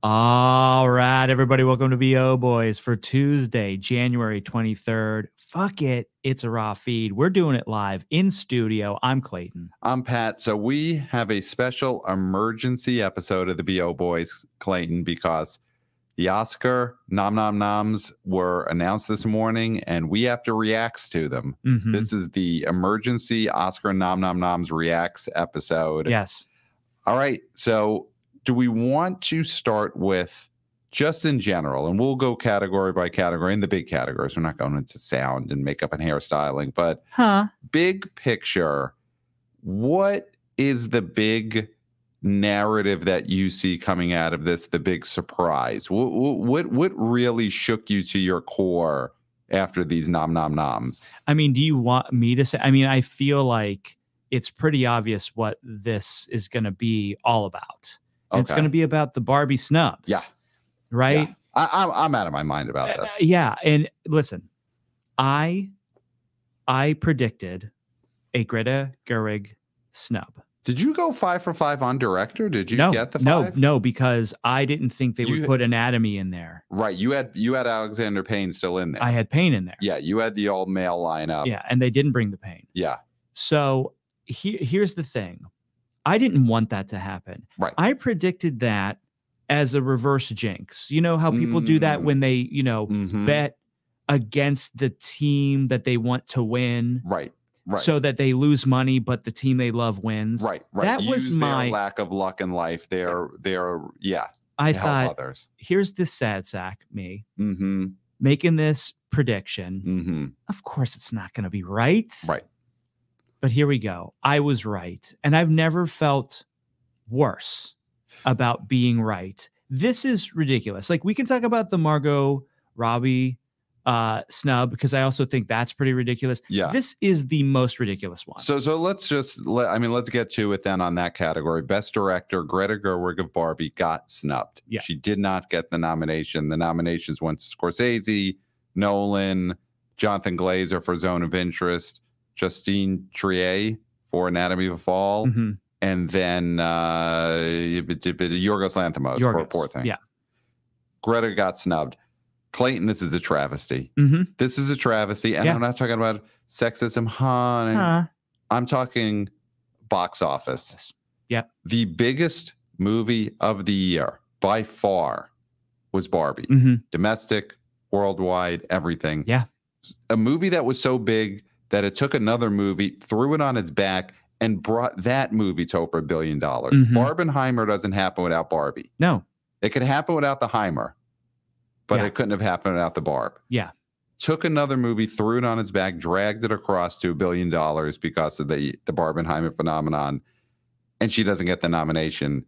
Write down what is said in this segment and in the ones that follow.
All right, everybody, welcome to BO Boys for Tuesday, January 23rd. Fuck it, it's a raw feed. We're doing it live in studio. I'm Clayton. I'm Pat. So we have a special emergency episode of the BO Boys, Clayton, because the Oscar nomnoms were announced this morning, and we have to react to them. This is the emergency Oscar nomnoms reacts episode. Yes. All right, so do we want to start with just in general, and we'll go category by category in the big categories. We're not going into sound and makeup and hairstyling, but big picture, what is the big narrative that you see coming out of this, the big surprise? What really shook you to your core after these noms? I mean, do you want me to say? I mean, I feel like it's pretty obvious what this is going to be all about. Okay. It's going to be about the Barbie snubs. Yeah. Right? Yeah. I'm out of my mind about this. Yeah. And listen, I predicted a Greta Gerwig snub. Did you go 5 for 5 on director? Did you get the 5? No, because I didn't think they would put Anatomy in there. Right. You had Alexander Payne still in there. I had Payne in there. Yeah. You had the old male lineup. Yeah. And they didn't bring the Payne. Yeah. So here's the thing. I didn't want that to happen. Right. I predicted that as a reverse jinx. You know how people do that when they, bet against the team that they want to win. Right. Right. So that they lose money, but the team they love wins. Right. Right. That was my their lack of luck in life. They're I thought, here's the sad sack, me making this prediction. Of course, it's not going to be right. Right. But here we go. I was right. And I've never felt worse about being right. This is ridiculous. Like, we can talk about the Margot Robbie snub, because I also think that's pretty ridiculous. Yeah. This is the most ridiculous one. So let's let's get to it then on that category. Best director, Greta Gerwig of Barbie got snubbed. Yeah. She did not get the nomination. The nominations went to Scorsese, Nolan, Jonathan Glazer for Zone of Interest, Justine Triet for Anatomy of a Fall, and then Yorgos Lanthimos for Poor Thing. Yeah. Greta got snubbed. Clayton, this is a travesty. This is a travesty. And I'm not talking about sexism, honey. I'm talking box office. Yeah. The biggest movie of the year by far was Barbie. Domestic, worldwide, everything. Yeah. A movie that was so big that it took another movie, threw it on its back, and brought that movie to over $1 billion. Barbenheimer doesn't happen without Barbie. No. It could happen without the Heimer, but it couldn't have happened without the Barb. Yeah. Took another movie, threw it on its back, dragged it across to $1 billion because of the Barbenheimer phenomenon, and she doesn't get the nomination.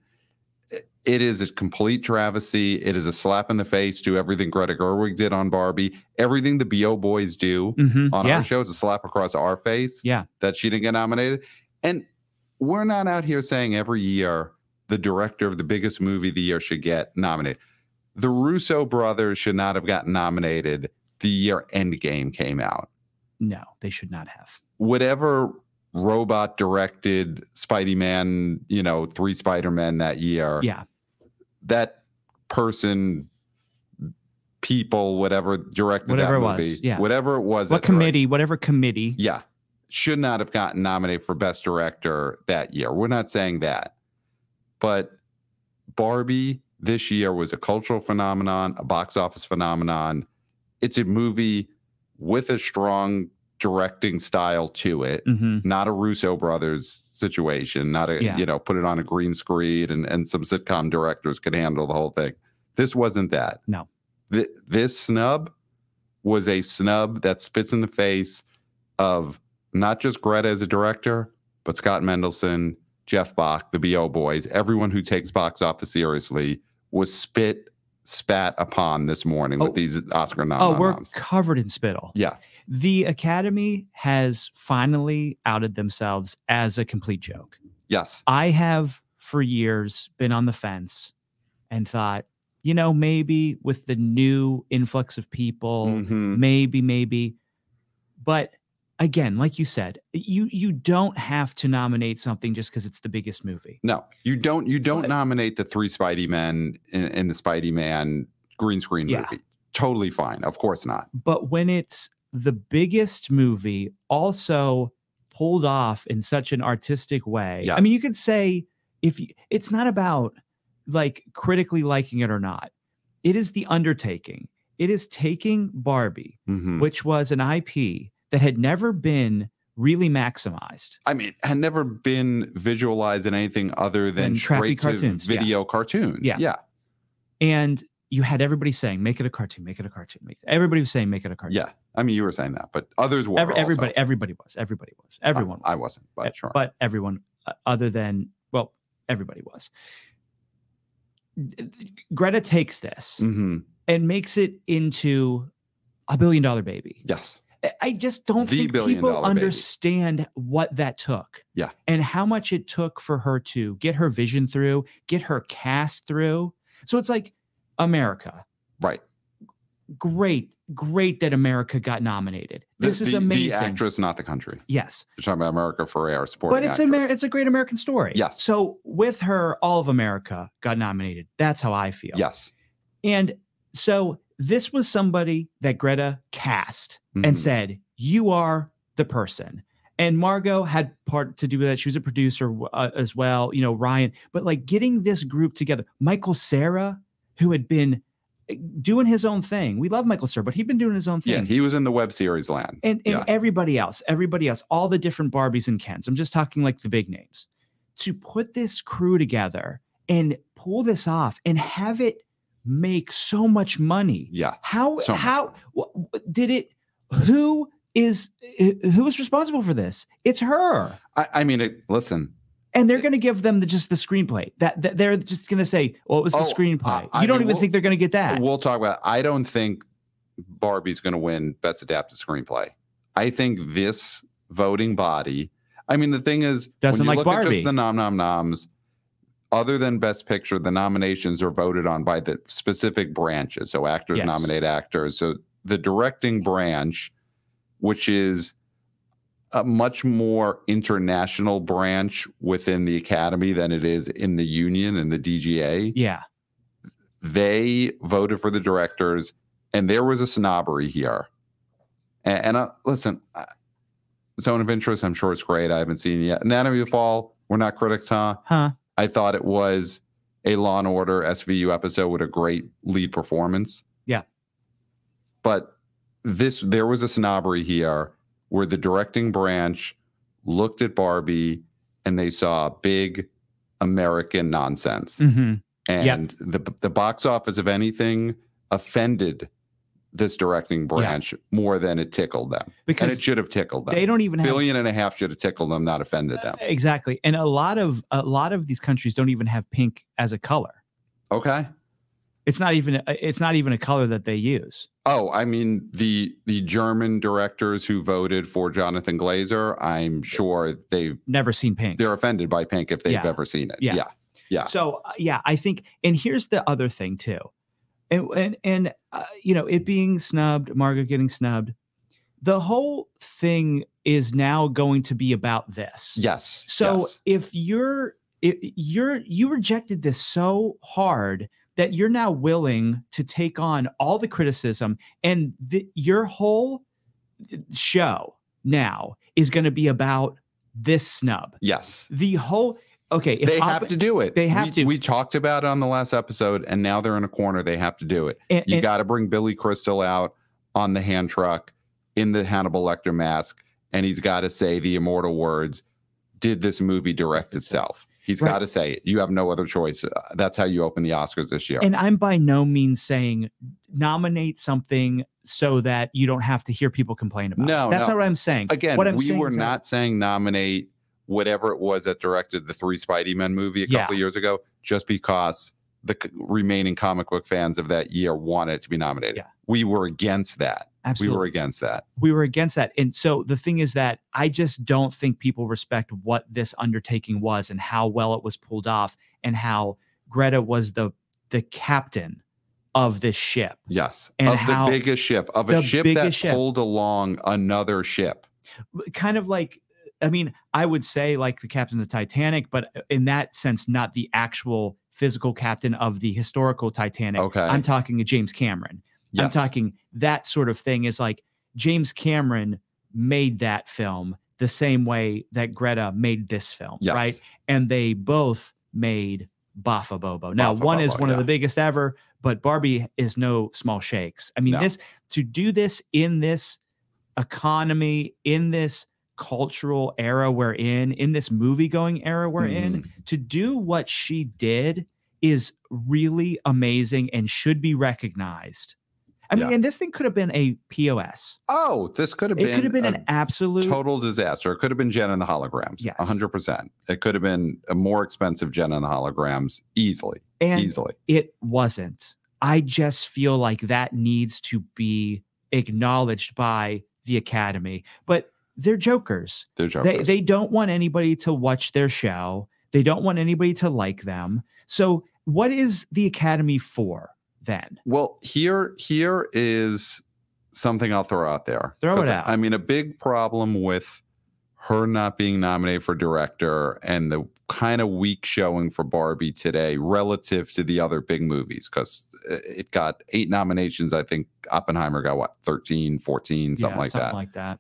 It is a complete travesty. It is a slap in the face to everything Greta Gerwig did on Barbie. Everything the BO Boys do on our show is a slap across our face that she didn't get nominated. And we're not out here saying every year the director of the biggest movie of the year should get nominated. The Russo brothers should not have gotten nominated the year Endgame came out. No, they should not have. Whatever robot directed Spidey-Man, 3 Spider-Men that year. Yeah. That person, people, whatever directed that movie. Yeah. Whatever it was. Whatever committee. Yeah. Should not have gotten nominated for Best Director that year. We're not saying that. But Barbie this year was a cultural phenomenon, a box office phenomenon. It's a movie with a strong directing style to it, not a Russo brothers situation, not a, put it on a green screen and some sitcom directors could handle the whole thing. This wasn't that. No. This snub was a snub that spits in the face of not just Greta as a director, but Scott Mendelson, Jeff Bach, the BO Boys, everyone who takes box office seriously was spat upon this morning with these Oscar noms. Oh, we're covered in spittle. Yeah. The Academy has finally outed themselves as a complete joke. Yes. I have for years been on the fence and thought, maybe with the new influx of people, maybe. But again, like you said, you don't have to nominate something just because it's the biggest movie. No, you don't nominate the 3 Spidey men in the Spidey Man green screen movie. Totally fine. Of course not. But when it's the biggest movie, also pulled off in such an artistic way. Yes. I mean, you could say it's not about like critically liking it or not. It is the undertaking. It is taking Barbie, which was an IP that had never been really maximized. I mean, had never been visualized in anything other than straight to video cartoons. Yeah. And you had everybody saying, make it a cartoon, make it a cartoon. Everybody was saying, make it a cartoon. Yeah. I mean, you were saying that, but others were. Everybody was. Everyone was. I wasn't, but sure. But everyone other than, well, everybody was. Greta takes this and makes it into a $1 billion baby. Yes. I just don't think people understand what that took. Yeah. And how much it took for her to get her vision through, get her cast through. So it's like America. Right. Great that America got nominated. This is amazing. The actress, not the country. Yes. You're talking about America Ferrer supporting actress. But it's a great American story. Yes. So with her, all of America got nominated. That's how I feel. Yes. And so this was somebody that Greta cast and said, you are the person. And Margot had part to do with that. She was a producer as well, you know, Ryan. But like getting this group together, Michael Cera, who had been doing his own thing. We love Michael Cera, but he'd been doing his own thing. Yeah, he was in the web series land. And everybody else, all the different Barbies and Kens. I'm just talking like the big names. To put this crew together and pull this off and have it make so much money. Yeah. How did it? Who is responsible for this? It's her. I mean, listen. And they're going to give them just the screenplay. That they're just going to say, "Well, it was the screenplay." You don't even think they're going to get that. We'll talk about. I don't think Barbie's going to win Best Adapted Screenplay. I think this voting body. I mean, the thing is, doesn't when you like look Barbie. at just the nomnoms, other than Best Picture, the nominations are voted on by the specific branches. So actors nominate actors. So the directing branch, which is a much more international branch within the Academy than it is in the union and the DGA. Yeah. They voted for the directors, and there was a snobbery here. And listen, Zone of Interest, I'm sure it's great. I haven't seen it yet. Anatomy of the Fall, we're not critics, huh? I thought it was a Law and Order SVU episode with a great lead performance. Yeah. But there was a snobbery here where the directing branch looked at Barbie and they saw big American nonsense. And the box office, if anything, offended this directing branch more than it tickled them. And it should have tickled them. They don't even have $1.5 billion should have tickled them, not offended them. Exactly. And a lot of these countries don't even have pink as a color. Okay. It's not even a color that they use. Oh, I mean, the German directors who voted for Jonathan Glazer, I'm sure they've never seen pink. They're offended by pink if they've ever seen it. Yeah. So I think, and here's the other thing too, and you know, it being snubbed, Margot getting snubbed, the whole thing is now going to be about this. Yes. So if you rejected this so hard that you're now willing to take on all the criticism, and your whole show now is going to be about this snub. Yes. The whole, okay. They have to do it. They have to. We talked about it on the last episode, and now they're in a corner. They have to do it. You got to bring Billy Crystal out on the hand truck in the Hannibal Lecter mask, and he's got to say the immortal words, "Did this movie direct itself?" He's got to say it. You have no other choice. That's how you open the Oscars this year. And I'm by no means saying nominate something so that you don't have to hear people complain about it. That's not what I'm saying. Again, we were not saying nominate whatever it was that directed the 3 Spidey Men movie a couple of years ago, just because the remaining comic book fans of that year wanted it to be nominated. Yeah. We were against that. Absolutely. We were against that. We were against that. And so the thing is that I just don't think people respect what this undertaking was and how well it was pulled off and how Greta was the captain of this ship. Yes. And of the biggest ship. Of a ship that pulled along another ship. Kind of like, I mean, I would say like the captain of the Titanic, but in that sense, not the actual physical captain of the historical Titanic. Okay. I'm talking James Cameron. Yes. I'm talking that sort of thing is like James Cameron made that film the same way that Greta made this film, Yes. right? And they both made Bafa Bobo. Now, Bafa one is Bobo, one of yeah. the biggest ever, but Barbie is no small shakes. I mean, No. this to do this in this economy, in this cultural era we're in this movie going era we're in, to do what she did is really amazing and should be recognized. I mean, and this thing could have been a POS. Oh, this could have been. It could have been an absolute total disaster. It could have been Jen and the Holograms. Yes. 100%. It could have been a more expensive Jen and the Holograms easily. And easily. It wasn't. I just feel like that needs to be acknowledged by the Academy. But they're jokers. They're jokers. They don't want anybody to watch their show. They don't want anybody to like them. So what is the Academy for then? Well, here is something I'll throw out there. Throw it out. I mean, a big problem with her not being nominated for director and the kind of weak showing for Barbie today relative to the other big movies, because it got 8 nominations. I think Oppenheimer got, what, 13, 14, something like that. Something like that.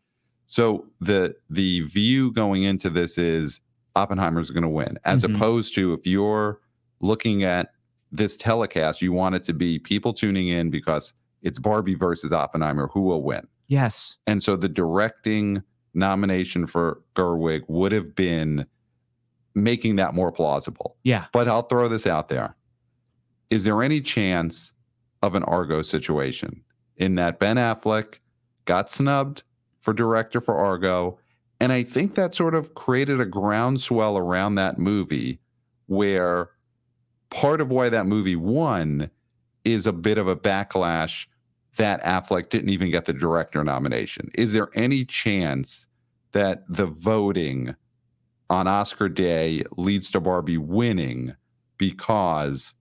So the view going into this is Oppenheimer's going to win, as opposed to if you're looking at this telecast, you want it to be people tuning in because it's Barbie versus Oppenheimer, who will win. Yes. And so the directing nomination for Gerwig would have been making that more plausible. Yeah. But I'll throw this out there. Is there any chance of an Argo situation in that Ben Affleck got snubbed for director for Argo? And I think that sort of created a groundswell around that movie where part of why that movie won is a bit of a backlash that Affleck didn't even get the director nomination. Is there any chance that the voting on Oscar Day leads to Barbie winning because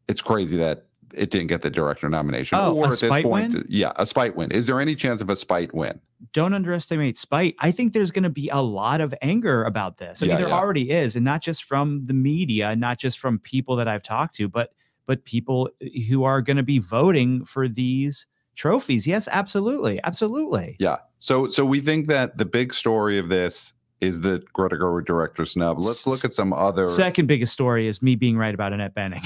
it's crazy that it didn't get the director nomination? Oh, or a at this spite point, win? Yeah, a spite win. Is there any chance of a spite win? Don't underestimate spite. I think there's going to be a lot of anger about this. I mean, there already is, and not just from the media, not just from people that I've talked to, but people who are going to be voting for these trophies. Yes, absolutely. Absolutely. Yeah. So we think that the big story of this is the Greta Gerwig director snub. Let's look at some other. Second biggest story is me being right about Annette Bening.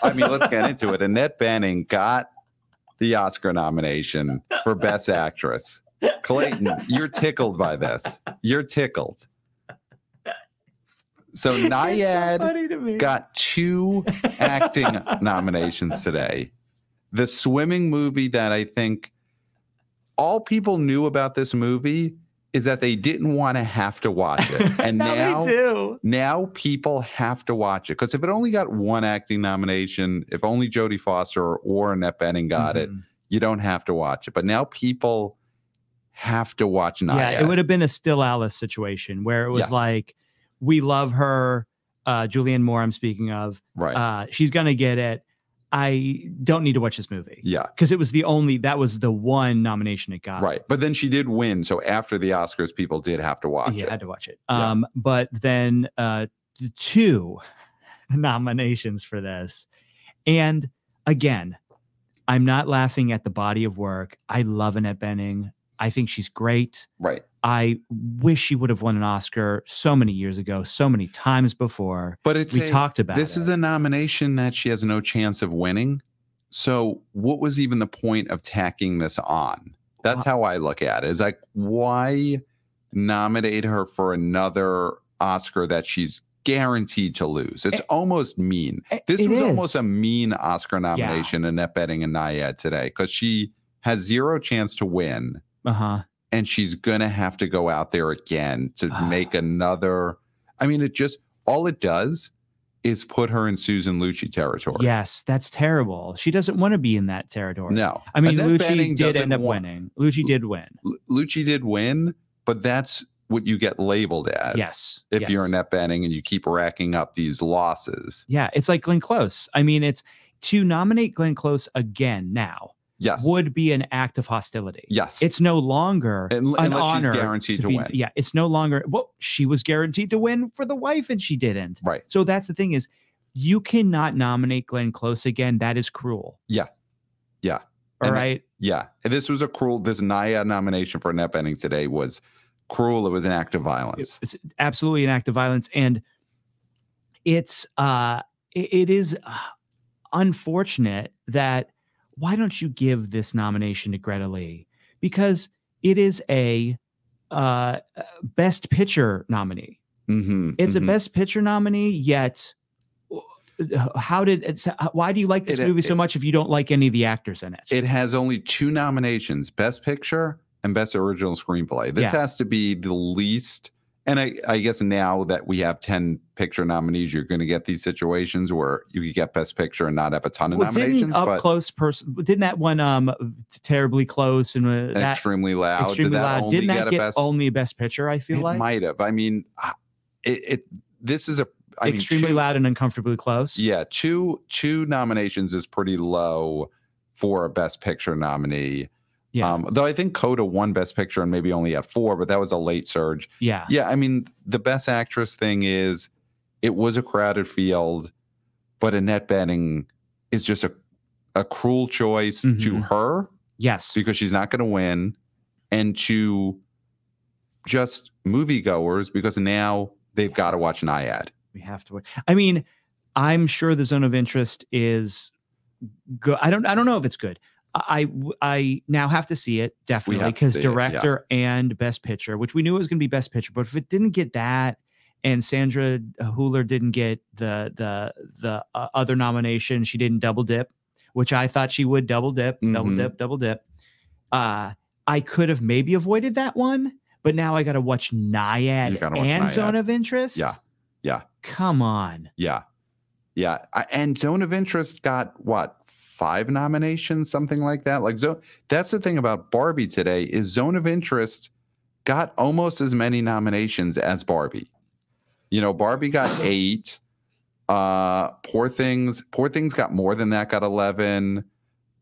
I mean, let's get into it. Annette Bening got the Oscar nomination for Best Actress. Clayton, you're tickled by this. You're tickled. So Naiad got 2 acting nominations today. The swimming movie that I think all people knew about this movie is that they didn't want to have to watch it. And now people have to watch it. Because if it only got 1 acting nomination, if only Jodie Foster or Annette Bening got it, you don't have to watch it. But now people have to watch Naiad. Yeah, it would have been a Still Alice situation where it was like, we love her, Julianne Moore I'm speaking of. Right. She's going to get it. I don't need to watch this movie. Yeah. Because that was the one nomination it got. Right. But then she did win. So after the Oscars, people did have to watch it. Yeah, had to watch it. But then 2 nominations for this. And again, I'm not laughing at the body of work. I love Annette Bening. I think she's great. Right. I wish she would have won an Oscar so many years ago, so many times before. But we talked about this is a nomination that she has no chance of winning. So what was even the point of tacking this on? That's how I look at it. It's like, why nominate her for another Oscar that she's guaranteed to lose? It's almost mean. This was almost a mean Oscar nomination, Annette Bening and Naiad today, because she has 0 chance to win. And she's going to have to go out there again to make another. I mean, all it does is put her in Susan Lucci territory. Yes, that's terrible. She doesn't want to be in that territory. No. I mean, Lucci did end up winning. Lucci did win. Lucci did win, but that's what you get labeled as. Yes. If you're Annette Bening and you keep racking up these losses. Yeah, it's like Glenn Close. I mean, it's to nominate Glenn Close again now. Yes. would be an act of hostility. Yes. It's no longer an honor. She's guaranteed to win. Yeah, it's no longer, well, she was guaranteed to win for the wife and she didn't. Right. So that's the thing is, you cannot nominate Glenn Close again. That is cruel. Yeah. Yeah. All right. Yeah. This was this NIAD nomination for Annette Bening today was cruel. It was an act of violence. It's absolutely an act of violence. And it is unfortunate that, why don't you give this nomination to Greta Lee? Because it is a Best Picture nominee. It's a Best Picture nominee, yet why do you like this movie so much if you don't like any of the actors in it? It has only 2 nominations, Best Picture and Best Original Screenplay. This has to be the least. And I guess now that we have 10 picture nominees, you're going to get these situations where you could get Best Picture and not have a ton of nominations. Didn't that one Terribly Close and Extremely Loud? Extremely Loud. Didn't that get only a Best Picture? I feel like it might have. I mean, this is Extremely Loud and Uncomfortably Close. Yeah, two nominations is pretty low for a Best Picture nominee. Yeah. Though I think Coda won Best Picture and maybe only had 4, but that was a late surge. Yeah. Yeah. I mean, the Best Actress thing is, it was a crowded field, but Annette Bening is just a cruel choice to her. Yes. Because she's not going to win, and to just moviegoers because now they've got to watch NIAD. We have to. I mean, I'm sure the Zone of Interest is good. I don't know if it's good. I now have to see it, definitely, because director and Best Picture, which we knew it was going to be Best Picture, but if it didn't get that, and Sandra Hüller didn't get the other nomination, she didn't double dip, which I thought she would double dip. I could have maybe avoided that one, but now I got to watch NIAD and Zone of Interest. Yeah. Come on. Yeah. And Zone of Interest got what? 5 nominations, something like that. Like, that's the thing about Barbie today is Zone of Interest got almost as many nominations as Barbie. You know, Barbie got 8. Poor Things got more than that, got 11.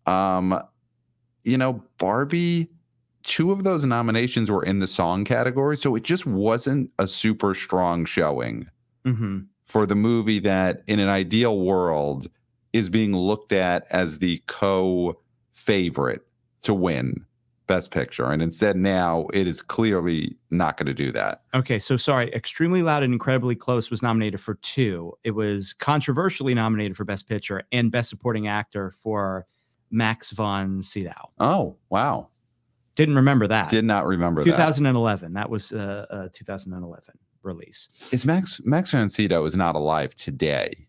You know, Barbie, 2 of those nominations were in the song category, so it just wasn't a super strong showing for the movie that, in an ideal world, is being looked at as the co-favorite to win Best Picture. And instead now it is clearly not going to do that. Okay, so sorry. Extremely Loud and Incredibly Close was nominated for 2. It was controversially nominated for Best Picture and Best Supporting Actor for Max von Sydow. Oh, wow. Didn't remember that. Did not remember 2011. That was 2011 release. Is Max von Sydow is not alive today.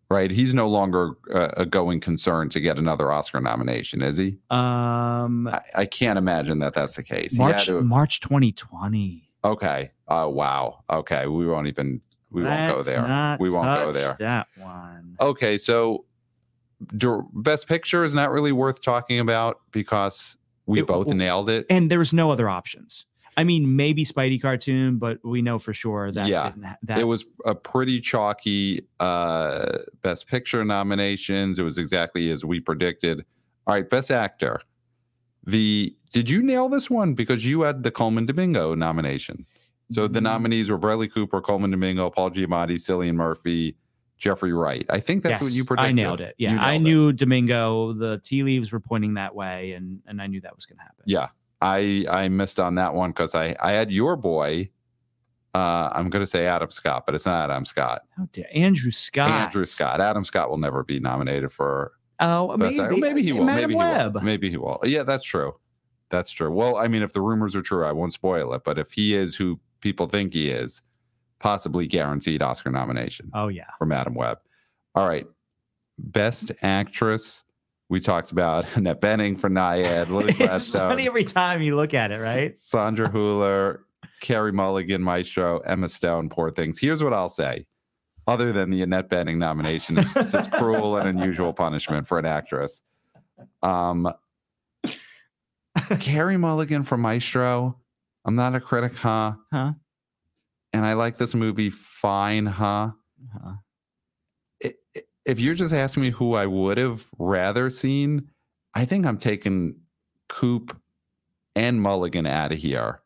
Right, he's no longer a going concern to get another Oscar nomination, is he? I can't imagine that that's the case. March 2020. Okay. Wow. Okay, we won't go there. We won't go there. That one. Okay, so Best Picture is not really worth talking about because we both nailed it, and there was no other options. I mean, maybe Spidey cartoon, but we know for sure that it was a pretty chalky Best Picture nominations. It was exactly as we predicted. All right, Best Actor. Did you nail this one? Because you had the Coleman Domingo nomination. So the nominees were Bradley Cooper, Coleman Domingo, Paul Giamatti, Cillian Murphy, Jeffrey Wright. I think that's what you predicted. I nailed it. Yeah, I knew Domingo. The tea leaves were pointing that way, and I knew that was going to happen. Yeah. I missed on that one because I had your boy. I'm going to say Adam Scott, but it's not Adam Scott. How dare Andrew Scott? Andrew Scott. Adam Scott will never be nominated for. Maybe he will. Madam Web. Maybe he will. Yeah, that's true. That's true. Well, I mean, if the rumors are true, I won't spoil it. But if he is who people think he is, possibly guaranteed Oscar nomination. Oh yeah, for Madam Web. All right, Best Actress. We talked about Annette Bening for NIAD. It's funny every time you look at it, right? Sandra Hüller, Carey Mulligan, Maestro, Emma Stone, Poor Things. Here's what I'll say. Other than the Annette Bening nomination, it's just cruel and unusual punishment for an actress. Carey Mulligan for Maestro. I'm not a critic, huh? And I like this movie fine, huh? If you're just asking me who I would have rather seen, I think I'm taking Coop and Mulligan out of here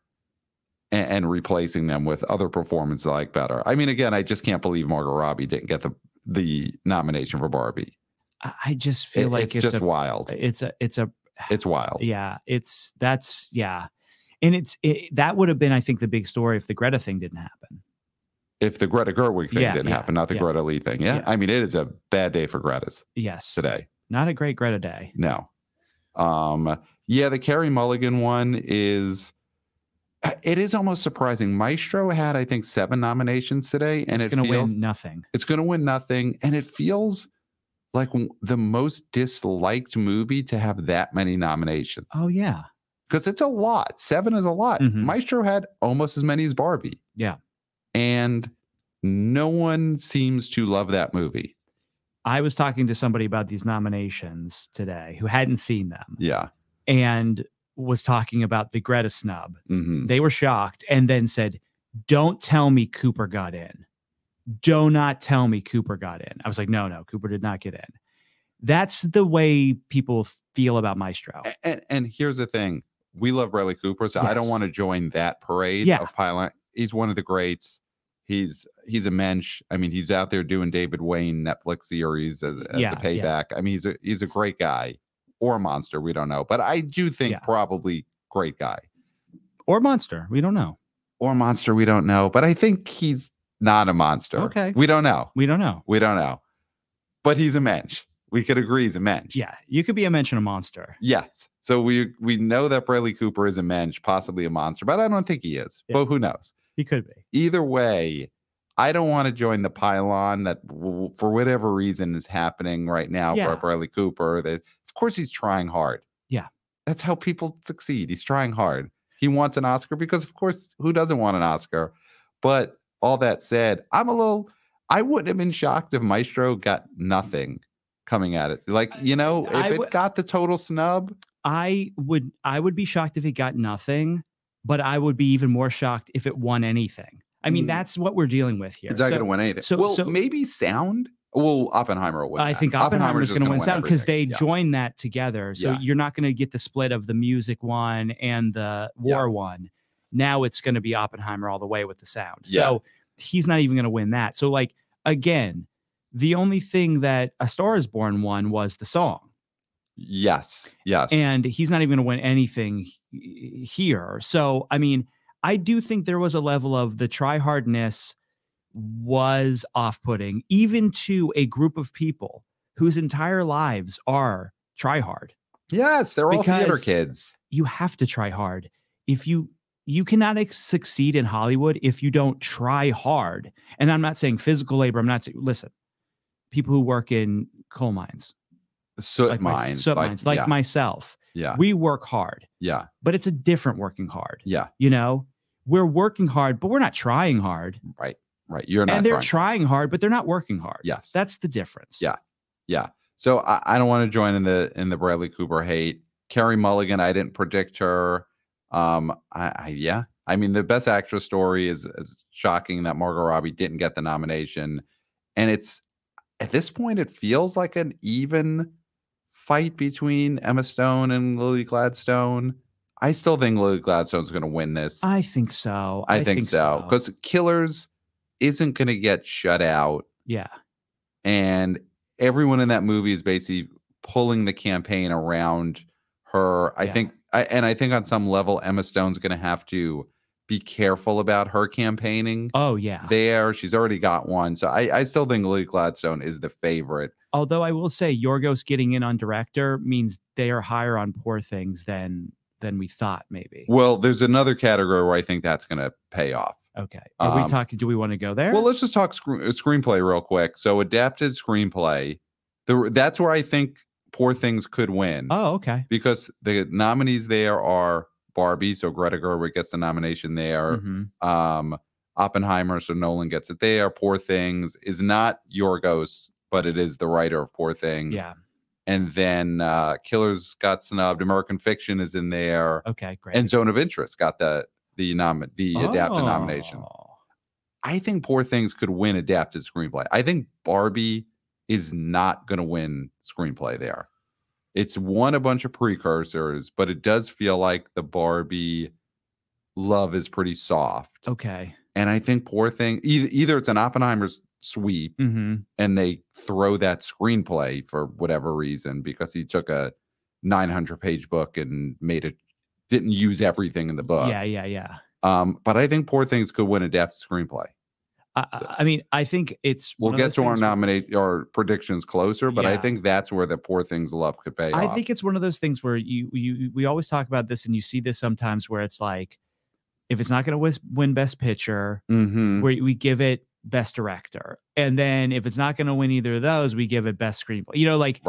and replacing them with other performances I like better. I mean, again, I just can't believe Margot Robbie didn't get the nomination for Barbie. I just feel like it's just wild. It's wild. Yeah, and that would have been, I think, the big story if the Greta thing didn't happen. If the Greta Gerwig thing didn't happen, not the Greta Lee thing. Yeah. I mean, it is a bad day for Greta's. Yes. Today. Not a great Greta day. No. Yeah, the Carey Mulligan one is, it is almost surprising. Maestro had, I think, 7 nominations today, and it's going to win nothing. It's going to win nothing, and it feels like the most disliked movie to have that many nominations. Oh, yeah. Because it's a lot. 7 is a lot. Maestro had almost as many as Barbie. Yeah. And no one seems to love that movie. I was talking to somebody about these nominations today who hadn't seen them. Yeah. And was talking about the Greta snub. They were shocked and then said, don't tell me Cooper got in. Do not tell me Cooper got in. I was like, no, Cooper did not get in. That's the way people feel about Maestro. And here's the thing. We love Bradley Cooper, so I don't want to join that parade of piling. He's one of the greats. He's a mensch. I mean, he's out there doing David Wayne Netflix series as a payback. I mean, he's a great guy, or a monster. We don't know, but I do think probably great guy, or monster. We don't know, or monster. We don't know, but I think he's not a monster. Okay, we don't know. We don't know, but he's a mensch. We could agree he's a mensch. Yeah, you could be a mensch and a monster. Yes. So we know that Bradley Cooper is a mensch, possibly a monster, but I don't think he is. But who knows? He could be. Either way, I don't want to join the pylon that, for whatever reason, is happening right now for Bradley Cooper. Of course, he's trying hard. Yeah. That's how people succeed. He's trying hard. He wants an Oscar because, of course, who doesn't want an Oscar? But all that said, I wouldn't have been shocked if Maestro got nothing coming at it. Like, if it got the total snub. I would be shocked if it got nothing, but I would be even more shocked if it won anything. I mean, that's what we're dealing with here. It's not going to win anything. So maybe sound. Well, Oppenheimer will win. I think Oppenheimer is going to win sound because they joined that together. So you're not going to get the split of the music one and the war one. Now it's going to be Oppenheimer all the way with the sound. So he's not even going to win that. So, like, again, the only thing that A Star Is Born won was the song. Yes. And he's not even going to win anything here. So, I mean, I do think there was a level of the try-hardness was off-putting, even to a group of people whose entire lives are try-hard. Yes, they're all theater kids. You have to try hard. If you cannot succeed in Hollywood if you don't try hard. And I'm not saying physical labor. I'm not saying, listen, people who work in coal mines, soot mines, like myself. Yeah. We work hard. Yeah. But it's a different working hard. Yeah. We're working hard, but we're not trying hard. Right. You're not. And they're trying hard, but they're not working hard. Yes. That's the difference. Yeah. So I don't want to join in the Bradley Cooper hate. Carey Mulligan, I didn't predict her. I mean, the Best Actress story is shocking that Margot Robbie didn't get the nomination. And it's, at this point, it feels like an even fight between Emma Stone and Lily Gladstone. I still think Lily Gladstone's going to win this. I think so. I think so. Because Killers isn't going to get shut out. Yeah. And everyone in that movie is basically pulling the campaign around her. I think on some level, Emma Stone's going to have to be careful about her campaigning. Oh, yeah. She's already got one. So I still think Lily Gladstone is the favorite. Although I will say Yorgos getting in on director means they are higher on Poor Things than we thought, maybe. Well, there's another category where I think that's going to pay off. Okay. Are we talking? Do we want to go there? Well, let's just talk screenplay real quick. So adapted screenplay, that's where I think Poor Things could win. Oh, okay. Because the nominees there are Barbie, so Greta Gerwig gets the nomination there. Oppenheimer, so Nolan gets it there. Poor Things is not Yorgos, but it is the writer of Poor Things. Yeah. And then Killers got snubbed. American Fiction is in there. Okay, great. And Zone of Interest got the adapted nomination. I think Poor Things could win adapted screenplay. I think Barbie is not going to win screenplay there. It's won a bunch of precursors, but it does feel like the Barbie love is pretty soft. Okay. And I think Poor Thing, either it's an Oppenheimer's sweep and they throw that screenplay for whatever reason because he took a 900-page book and didn't use everything in the book. Yeah. But I think Poor Things could win adapted screenplay. I mean, I think it's. We'll get to our predictions closer, but I think that's where the Poor Things love could pay off. I think it's one of those things where we always talk about this, and you see this sometimes where it's like, if it's not going to win Best Picture, where we give it Best Director, and then if it's not going to win either of those, we give it Best Screenplay. You know, like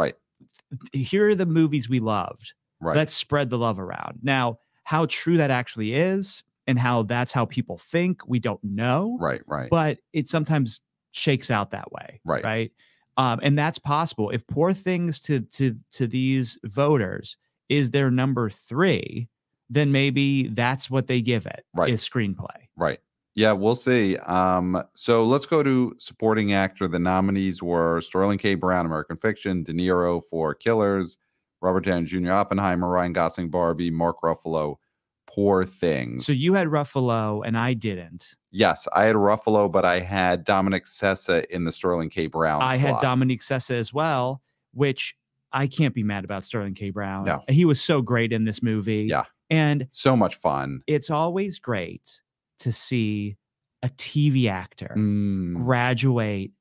here are the movies we loved. Right. Let's spread the love around. Now, how true that actually is, and how that's how people think, we don't know. Right. But it sometimes shakes out that way. Right. And that's possible. If Poor Things to these voters is their number 3, then maybe that's what they give it. Is screenplay. Right. Yeah, we'll see. So let's go to supporting actor. The nominees were Sterling K. Brown, American Fiction, De Niro for Killers, Robert Downey Jr., Oppenheimer, Ryan Gosling, Barbie, Mark Ruffalo, Poor Things. So you had Ruffalo and I didn't. Yes, I had Ruffalo, but I had Dominic Sessa in the Sterling K. Brown slot. Had Dominic Sessa as well, which I can't be mad about Sterling K. Brown. No. He was so great in this movie. Yeah. And so much fun. It's always great to see a TV actor graduate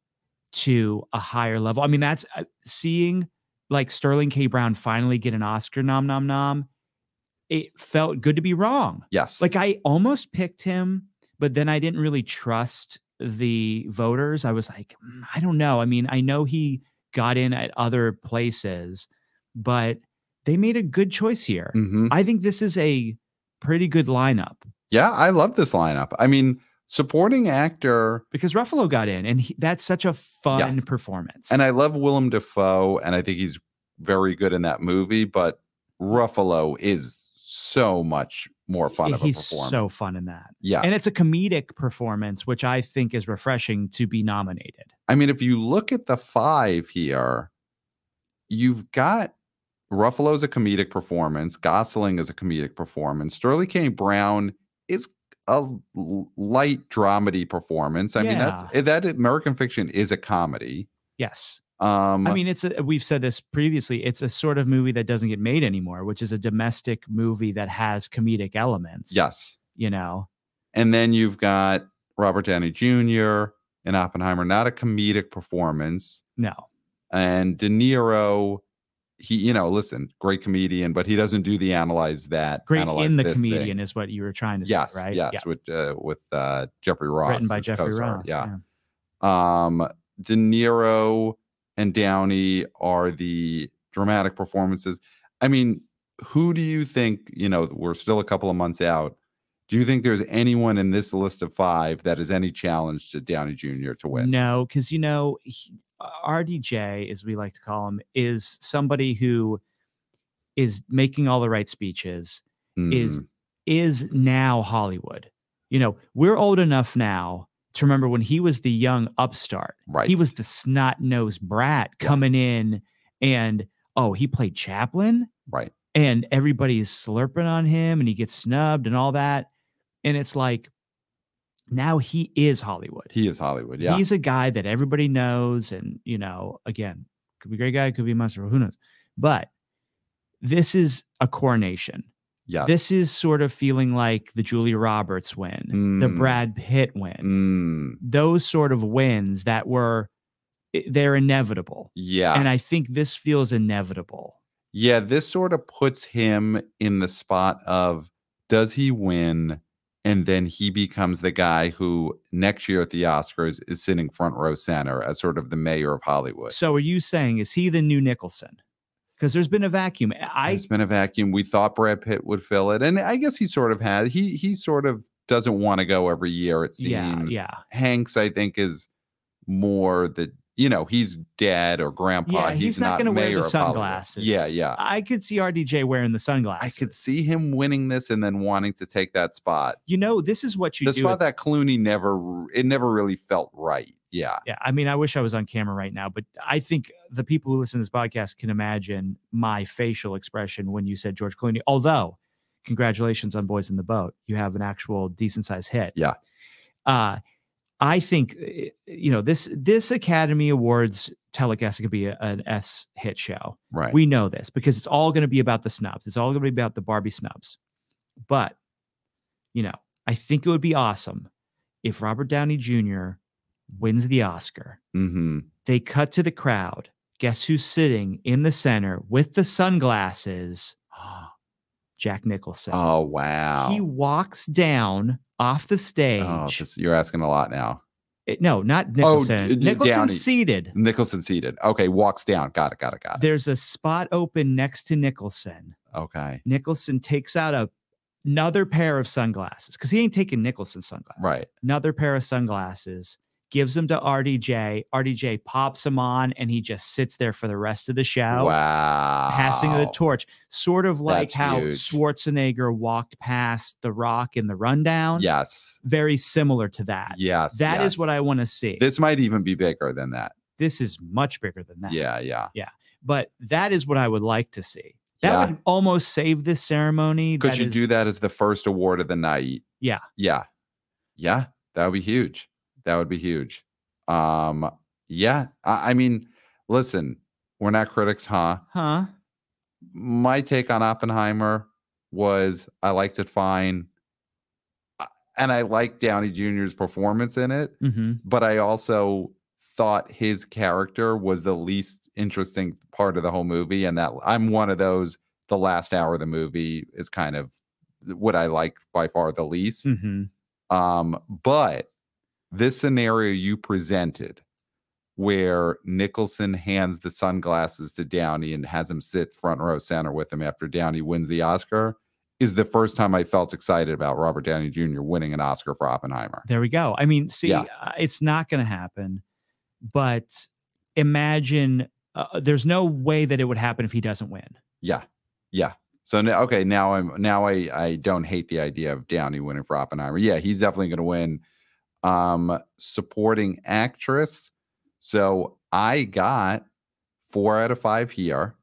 to a higher level. I mean, that's seeing like Sterling K. Brown finally get an Oscar nom. It felt good to be wrong. Yes. Like I almost picked him, but then I didn't really trust the voters. I was like, I don't know. I mean, I know he got in at other places, but they made a good choice here. I think this is a pretty good lineup. Yeah, I love this lineup. I mean, supporting actor. Because Ruffalo got in, and that's such a fun performance. And I love Willem Dafoe, and I think he's very good in that movie, but Ruffalo is so much more fun of a performance. He's so fun in that. Yeah. And it's a comedic performance, which I think is refreshing to be nominated. I mean, if you look at the 5 here, you've got Ruffalo's a comedic performance. Gosling is a comedic performance. Sterling K. Brown is a light dramedy performance. I mean, that American Fiction is a comedy. Yes. I mean, we've said this previously. It's a sort of movie that doesn't get made anymore, which is a domestic movie that has comedic elements. Yes. You know, and then you've got Robert Downey Jr. in Oppenheimer, not a comedic performance. No. And De Niro, listen, great comedian, but he doesn't do the analyze in the comedian is what you were trying to say, right? Yes, yeah. with Jeffrey Ross. Written by Jeffrey Ross. Yeah. De Niro and Downey are the dramatic performances. I mean, who do you think, we're still a couple of months out. Do you think there's anyone in this list of 5 that is any challenge to Downey Jr. to win? No, because, RDJ, as we like to call him, is somebody who is making all the right speeches, is now Hollywood. We're old enough now to remember when he was the young upstart. Right. He was the snot-nosed brat coming in and, he played Chaplin. Right. And everybody's slurping on him and he gets snubbed and all that. And it's like, now he is Hollywood. He is Hollywood, yeah. He's a guy that everybody knows. And, again, could be a great guy, could be a monster, who knows? But this is a coronation. Yeah. This is sort of feeling like the Julia Roberts win, the Brad Pitt win, those sort of wins that they're inevitable. Yeah. And I think this feels inevitable. Yeah. This sort of puts him in the spot of, does he win? And then he becomes the guy who next year at the Oscars is sitting front row center as sort of the mayor of Hollywood. So are you saying, is he the new Nicholson? Because there's been a vacuum. There's been a vacuum. We thought Brad Pitt would fill it. And I guess he sort of has. He sort of doesn't want to go every year, it seems. Yeah. Hanks, I think, is more the, he's dad or grandpa. Yeah, he's not going to wear the sunglasses. Yeah. I could see RDJ wearing the sunglasses. I could see him winning this and then wanting to take that spot. This is what you do. The spot that Clooney never really felt right. Yeah. Yeah. I mean, I wish I was on camera right now, but I think the people who listen to this podcast can imagine my facial expression when you said George Clooney. Although, congratulations on Boys in the Boat. You have an actual decent sized hit. Yeah. I think, this Academy Awards telecast is going to be an S hit show. Right. We know this because it's all going to be about the snubs. It's all going to be about the Barbie snubs. But, I think it would be awesome if Robert Downey Jr. wins the Oscar. Mm-hmm. They cut to the crowd. Guess who's sitting in the center with the sunglasses? Jack Nicholson. Oh, wow. He walks down off the stage. Oh, you're asking a lot now. No, not Nicholson. Nicholson Downey. seated. Nicholson seated. Okay, walks down. Got it. There's a spot open next to Nicholson. Okay. Nicholson takes out another pair of sunglasses because he ain't taking Nicholson's sunglasses. Right. Another pair of sunglasses, gives them to RDJ. RDJ pops them on, and he just sits there for the rest of the show. Wow. Passing the torch. Sort of like That's how huge. Schwarzenegger walked past The Rock in The Rundown. Yes. Very similar to that. Yes. That is what I want to see. This might even be bigger than that. This is much bigger than that. Yeah. But that is what I would like to see. That would almost save this ceremony. Could you do that as the first award of the night? Yeah. Yeah. That would be huge. Yeah. I mean, listen, we're not critics, huh? My take on Oppenheimer was I liked it fine. And I liked Downey Jr.'s performance in it. Mm-hmm. But I also thought his character was the least interesting part of the whole movie. And that I'm one of those, the last hour of the movie is kind of what I like by far the least. Mm-hmm. But this scenario you presented where Nicholson hands the sunglasses to Downey and has him sit front row center with him after Downey wins the Oscar is the first time I felt excited about Robert Downey Jr. winning an Oscar for Oppenheimer. There we go. I mean, see, it's not going to happen, but imagine there's no way that it would happen if he doesn't win. Yeah. So now I don't hate the idea of Downey winning for Oppenheimer. Yeah, he's definitely going to win. Supporting actress. So I got 4 out of 5 here.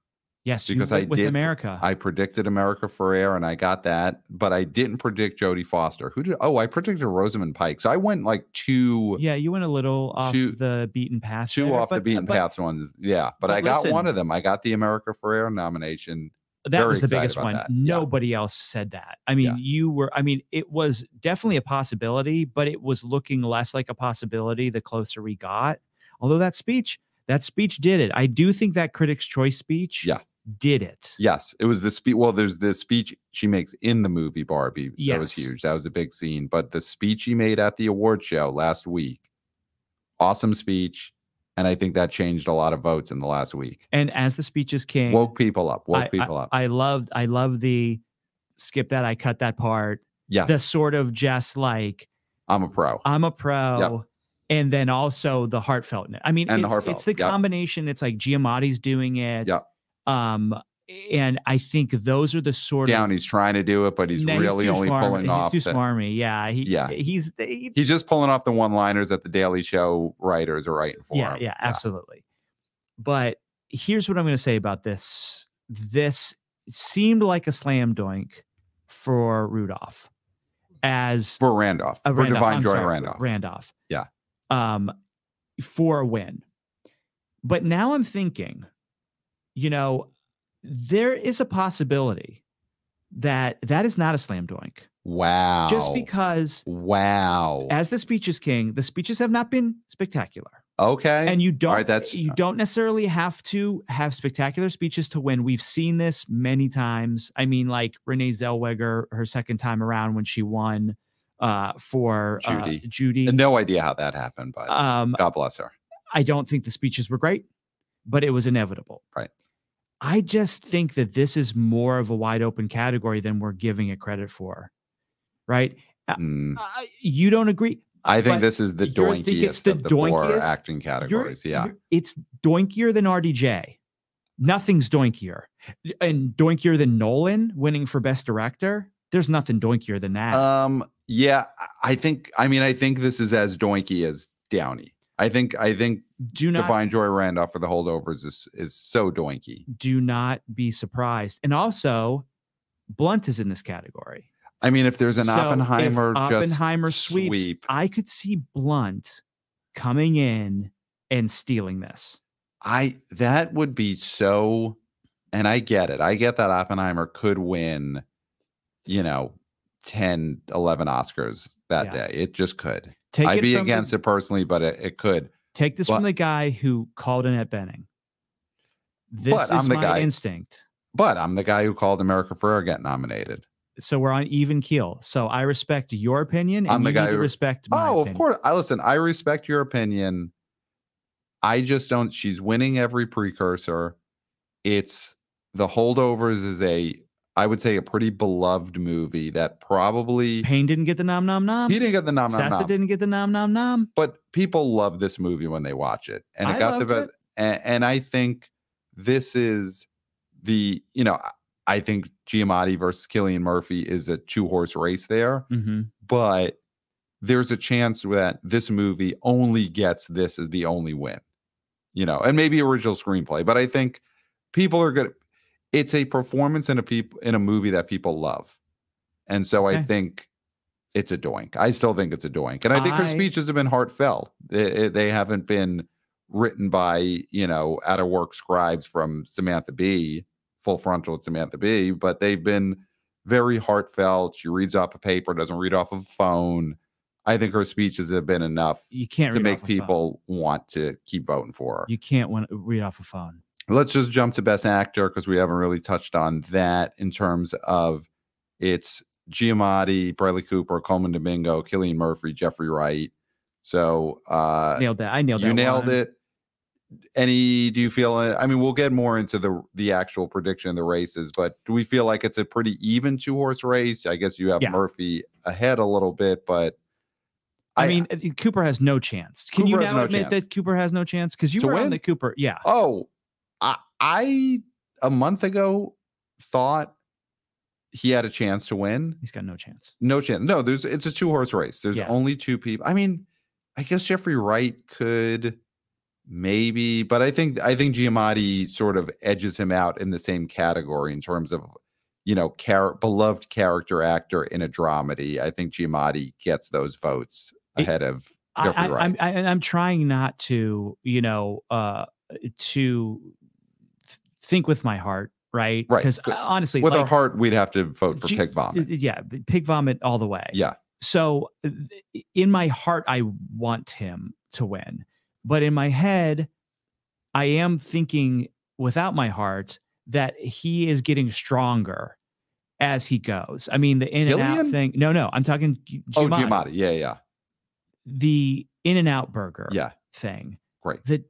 Yes, because with America. I predicted America Ferrera and I got that, but I didn't predict Jodie Foster. I predicted Rosamund Pike. So I went like 2. Yeah, you went a little off the beaten path. 2 off the beaten path ones. Yeah, but I got one of them. I got the America Ferrera nomination. That was the biggest one. Nobody else said that. I mean, it was definitely a possibility, but it was looking less like a possibility the closer we got. Although that speech did it. I do think that Critics' Choice speech did it. Yes, it was the speech. Well, there's the speech she makes in the movie Barbie. Yes. That was huge. That was a big scene. But the speech she made at the award show last week, awesome speech. And I think that changed a lot of votes in the last week. And as the speech is king, woke people up. I love the skip that. I cut that part. Yes. The sort of just like, I'm a pro. Yep. And then also the heartfeltness. I mean, it's the combination. It's like Giamatti's doing it. Yeah. And I think those are the sort of Downey's trying to do it, but he's really only pulling off. He's too smarmy. Yeah. He's just pulling off the one-liners that the Daily Show writers are writing for him. Yeah, absolutely. But here's what I'm going to say about this. This seemed like a slam dunk for Rudolph. For Randolph. For Divine Joy Randolph. Yeah. For a win. But now I'm thinking, there is a possibility that is not a slam dunk. Wow. Just because. Wow. As the speech is king, the speeches have not been spectacular. Okay. And you don't necessarily have to have spectacular speeches to win. We've seen this many times. I mean, like Renee Zellweger, her second time around when she won for Judy. No idea how that happened, but God bless her. I don't think the speeches were great, but it was inevitable. Right. I just think that this is more of a wide open category than we're giving it credit for. Right. You don't agree. I think this is the doinkiest of the 4 acting categories. It's doinkier than RDJ. Nothing's doinkier. And doinkier than Nolan winning for Best Director. There's nothing doinkier than that. Yeah, I think this is as doinky as Downey. I think Do not Divine Joy Randolph for the holdovers is so doinky. do not be surprised. And also, Blunt is in this category. I mean, if there's an So Oppenheimer, if Oppenheimer just sweeps, I could see Blunt coming in and stealing this. That would be so, and I get it. I get that Oppenheimer could win, 10, 11 Oscars that day. It just could. I'd be against it personally, but it could. Take this from the guy who called Annette Bening. This is my instinct. But I'm the guy who called America Ferrera get nominated. So we're on even keel. So I respect your opinion, and you need to respect my opinion. Of course. Listen, I respect your opinion. I just don't. She's winning every precursor. It's The Holdovers is I would say a pretty beloved movie that probably Payne didn't get the nom nom nom. He didn't get the nom nom nom. Sassa didn't get the nom nom nom. But people love this movie when they watch it, and it got the best. And I think this is I think Giamatti versus Cillian Murphy is a 2-horse race there, but there's a chance that this movie only gets this as the only win, and maybe original screenplay. But I think people are good. It's a performance in a movie that people love, and so I think it's a doink. I still think it's a doink, and I think her speeches have been heartfelt. They haven't been written by out of work scribes from Samantha Bee. Full frontal with Samantha Bee, but they've been very heartfelt. She reads off a paper, doesn't read off a phone. I think her speeches have been enough to make people want to keep voting for her. You can't read off a phone. Let's just jump to Best Actor because we haven't really touched on that in terms of it's Giamatti, Bradley Cooper, Coleman Domingo, Cillian Murphy, Jeffrey Wright. So nailed that. I nailed that. You nailed it. Do you feel, I mean, we'll get more into the actual prediction of the races, but do we feel like it's a pretty even 2-horse race? I guess you have Murphy ahead a little bit, but I mean, Cooper has no chance. Can you now admit that Cooper has no chance? Because you were on the Cooper. Yeah. Oh, I a month ago thought he had a chance to win. He's got no chance. No chance. No, it's a 2-horse race. There's only 2 people. I mean, I guess Jeffrey Wright could. Maybe, but I think Giamatti sort of edges him out in the same category in terms of, beloved character actor in a dramedy. I think Giamatti gets those votes ahead of Jeffrey Wright. I'm trying not to, to think with my heart, right? Right. Because honestly, with our heart, we'd have to vote for Pig Vomit. Yeah, Pig Vomit all the way. Yeah. So in my heart, I want him to win. But in my head, I am thinking without my heart that he is getting stronger as he goes. I mean, the in and out thing. No, I'm talking Giamatti. Oh, Giamatti. Yeah. The in and out burger thing. Great. That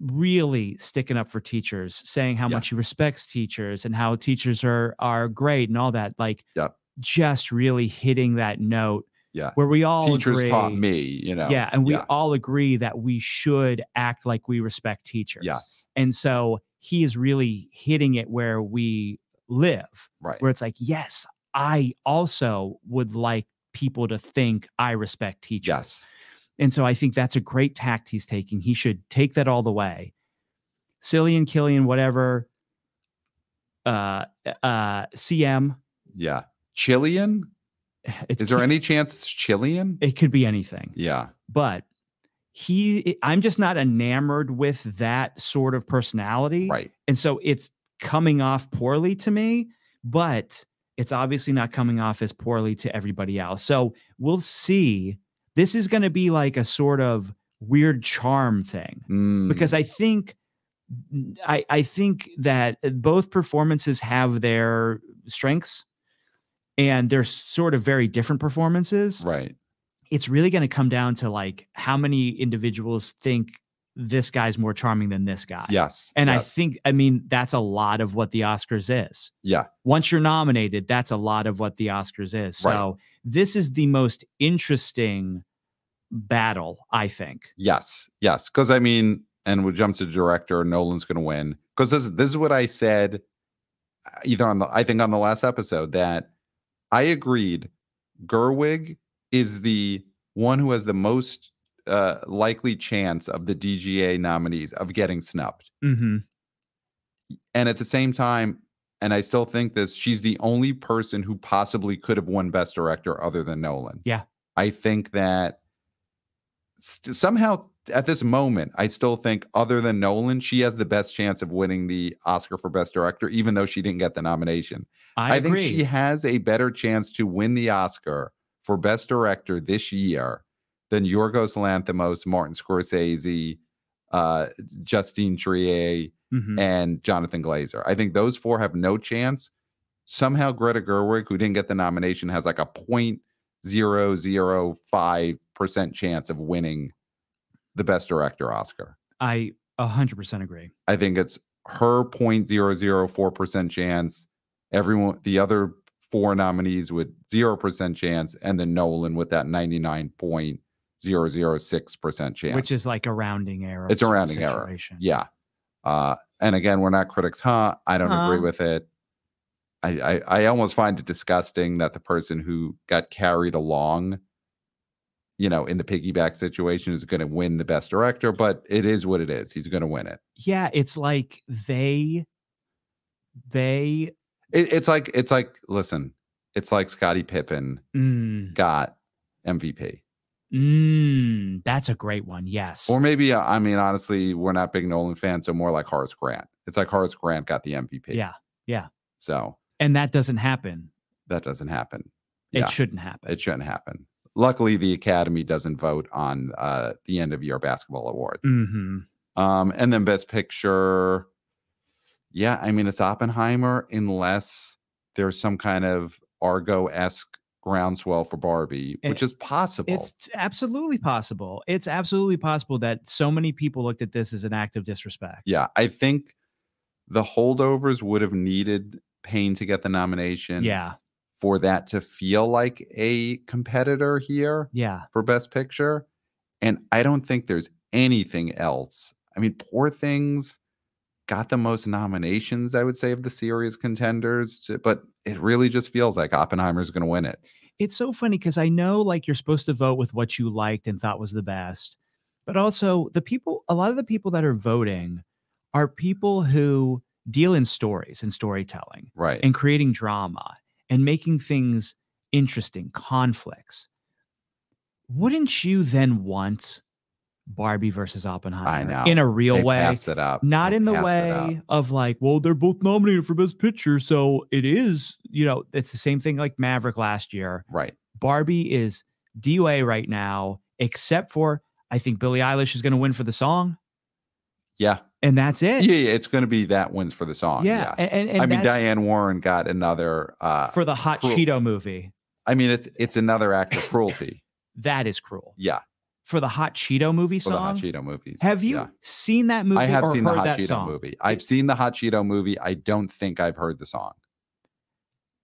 really sticking up for teachers, saying how much he respects teachers and how teachers are great and all that. Like just really hitting that note. Yeah. Where we all teachers taught me, Yeah. And we all agree that we should act like we respect teachers. Yes. And so he is really hitting it where we live. Right. Where it's like, yes, I also would like people to think I respect teachers. Yes. And so I think that's a great tact he's taking. He should take that all the way. Cillian, whatever. CM. Yeah. Cillian? Is there any chance it's Cillian? It could be anything. Yeah. But I'm just not enamored with that sort of personality. Right. And so it's coming off poorly to me, but it's obviously not coming off as poorly to everybody else. So we'll see. This is going to be like a sort of weird charm thing because I think that both performances have their strengths. And they're sort of very different performances. Right. It's really going to come down to like how many individuals think this guy's more charming than this guy. Yes. And I mean, that's a lot of what the Oscars is. Yeah. Once you're nominated, that's a lot of what the Oscars is. So this is the most interesting battle, I think. Yes. Yes. Because I mean, and we'll jump to director, Nolan's going to win. Because this is what I said either on the last episode that I agreed Gerwig is the one who has the most likely chance of the DGA nominees of getting snubbed. Mm-hmm. And at the same time, and I still think this, she's the only person who possibly could have won Best Director other than Nolan. Yeah. I think that somehow at this moment, I still think other than Nolan, she has the best chance of winning the Oscar for Best Director, even though she didn't get the nomination. I think agree. she has a better chance to win the Oscar for Best Director this year than Yorgos Lanthimos, Martin Scorsese, Justine Triet, and Jonathan Glazer. I think those four have no chance. Somehow Greta Gerwig, who didn't get the nomination, has like a 0.005% chance of winning the Best Director Oscar. I 100% agree. I think it's her 0.004% chance, everyone, the other four nominees with 0% chance, and then Nolan with that 99.006% chance. Which is like a rounding error. It's a rounding error. Yeah. And again, we're not critics, I don't agree with it. I almost find it disgusting that the person who got carried along, in the piggyback situation is going to win the Best Director, but it is what it is. He's going to win it. Yeah, it's like it's like listen, it's like Scottie Pippen got MVP. That's a great one. Yes. Or maybe, I mean, honestly, we're not big Nolan fans, so more like Horace Grant. It's like Horace Grant got the MVP. Yeah. Yeah. So. And that doesn't happen. That doesn't happen. It shouldn't happen. It shouldn't happen. Luckily, the Academy doesn't vote on the end of year basketball awards. And then Best Picture. Yeah, I mean, it's Oppenheimer unless there's some kind of Argo-esque groundswell for Barbie, which is possible. It's absolutely possible. It's absolutely possible that so many people looked at this as an act of disrespect. Yeah, I think the holdovers would have needed Payne to get the nomination. Yeah. For that to feel like a competitor here. Yeah. For Best Picture. And I don't think there's anything else. I mean, Poor Things got the most nominations, I would say, of the serious contenders, but it really just feels like Oppenheimer's going to win it. It's so funny because I know like you're supposed to vote with what you liked and thought was the best, but also a lot of the people that are voting are people who deal in stories and storytelling, right, and creating drama and making things interesting, conflicts. Wouldn't you then want Barbie versus Oppenheimer? I know. In a real way? Pass it up. Not in the way of like, well, they're both nominated for Best Picture, so it is, it's the same thing like Maverick last year. Right. Barbie is DOA right now, except for I think Billie Eilish is going to win for the song. Yeah. And that's it. Yeah, it's going to be that wins for the song. Yeah. And I mean, Diane Warren got another for the Hot Cheeto movie. I mean, it's another act of cruelty. That is cruel. Yeah. For the Hot Cheeto movie song. For the Hot Cheeto movies. Have you seen that movie? I have seen the Hot Cheeto song? Movie. I've seen the Hot Cheeto movie. I don't think I've heard the song.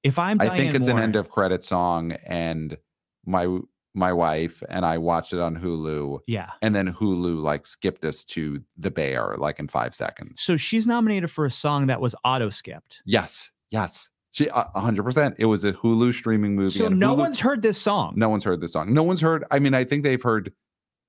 If I think it's an end of credit song, and my wife and I watched it on Hulu. Yeah. And then Hulu like skipped us to The Bear like in 5 seconds. So she's nominated for a song that was auto skipped. Yes. She 100%. It was a Hulu streaming movie. So no one's heard this song. No one's heard this song. No one's heard. I mean, I think they've heard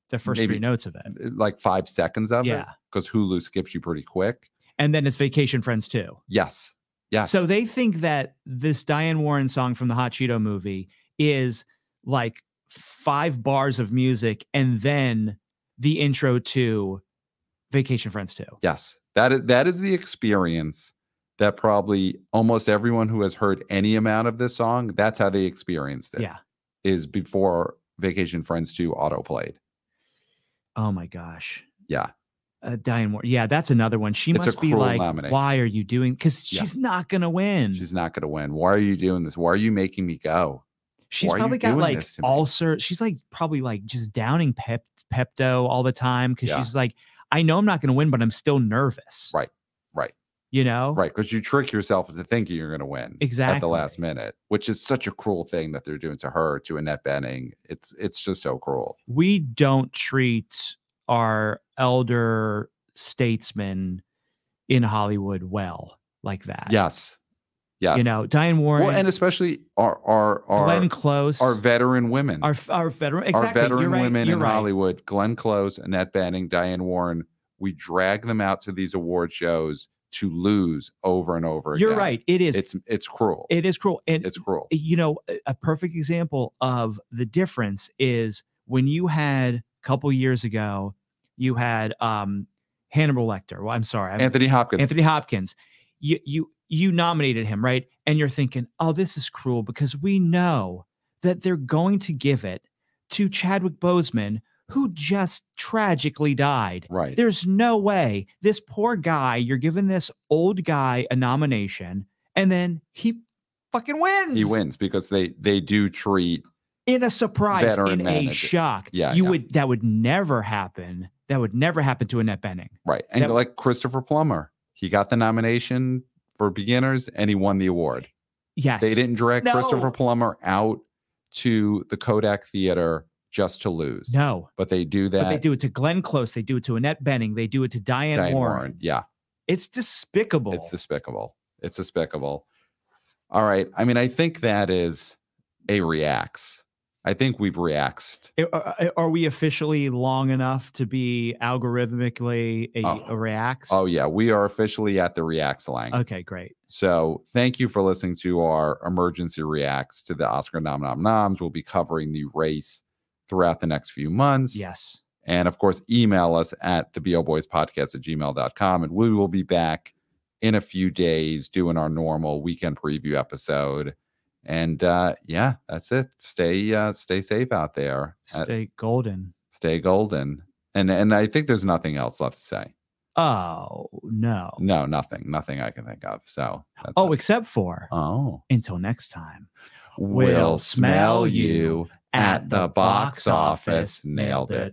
the first 3 notes of it, like 5 seconds of it. Yeah. Because Hulu skips you pretty quick. And then it's Vacation Friends too. Yes. Yeah. So they think that this Diane Warren song from the Hot Cheeto movie is like 5 bars of music and then the intro to Vacation Friends 2. Yes. That is the experience that probably almost everyone who has heard any amount of this song, that's how they experienced it. Yeah. Is before Vacation Friends 2 autoplayed. Oh my gosh. Yeah. Diane Warren. Yeah, that's another one. She must be like, why are you doing? Because she's not going to win. She's not going to win. Why are you doing this? Why are you making me go? She's probably got like ulcer. She's like probably like just downing Pepto all the time because she's like, I know I'm not going to win, but I'm still nervous. Right. Right. Because you trick yourself into thinking you're going to win at the last minute, which is such a cruel thing that they're doing to her, to Annette Bening. It's just so cruel. We don't treat our elder statesmen in Hollywood well like that. Yes. Yes. You know, Diane Warren. Well, and especially Glenn Close. our veteran women. Our veteran. Exactly. Our veteran You're right. women You're in right. Hollywood. Glenn Close, Annette Bening, Diane Warren. We drag them out to these award shows to lose over and over again. You're right. It is. It's cruel. It is cruel. And it's cruel. You know, a perfect example of the difference is when you had a couple years ago, you had Hannibal Lecter. Well, I'm sorry, Anthony Hopkins. Anthony Hopkins. You nominated him, right? And you're thinking, oh, this is cruel because we know that they're going to give it to Chadwick Boseman, who just tragically died. Right. There's no way this poor guy, you're giving this old guy a nomination, and then he fucking wins. He wins because they do treat in a surprise, in a manager. shock. Yeah, that would never happen. That would never happen to Annette Bening. Right. And like Christopher Plummer, he got the nomination for Beginners and he won the award. Yes. They didn't drag Christopher Plummer out to the Kodak Theater just to lose. No. But they do that. But they do it to Glenn Close. They do it to Annette Bening. They do it to Diane Warren. Yeah. It's despicable. It's despicable. It's despicable. All right. I mean, I think that is a reacts. I think we've reacted. Are we officially long enough to be algorithmically a reacts? Oh, yeah. We are officially at the reacts line. Okay, great. So thank you for listening to our emergency reacts to the Oscar nomnoms. We'll be covering the race throughout the next few months. Yes. And of course, email us at theboboyspodcast@gmail.com. And we will be back in a few days doing our normal weekend preview episode. And yeah, that's it. Stay safe out there. Stay golden. Stay golden. And I think there's nothing else left to say. Oh, no. No, nothing I can think of. So except for until next time. We'll smell you at the box office. Nailed it.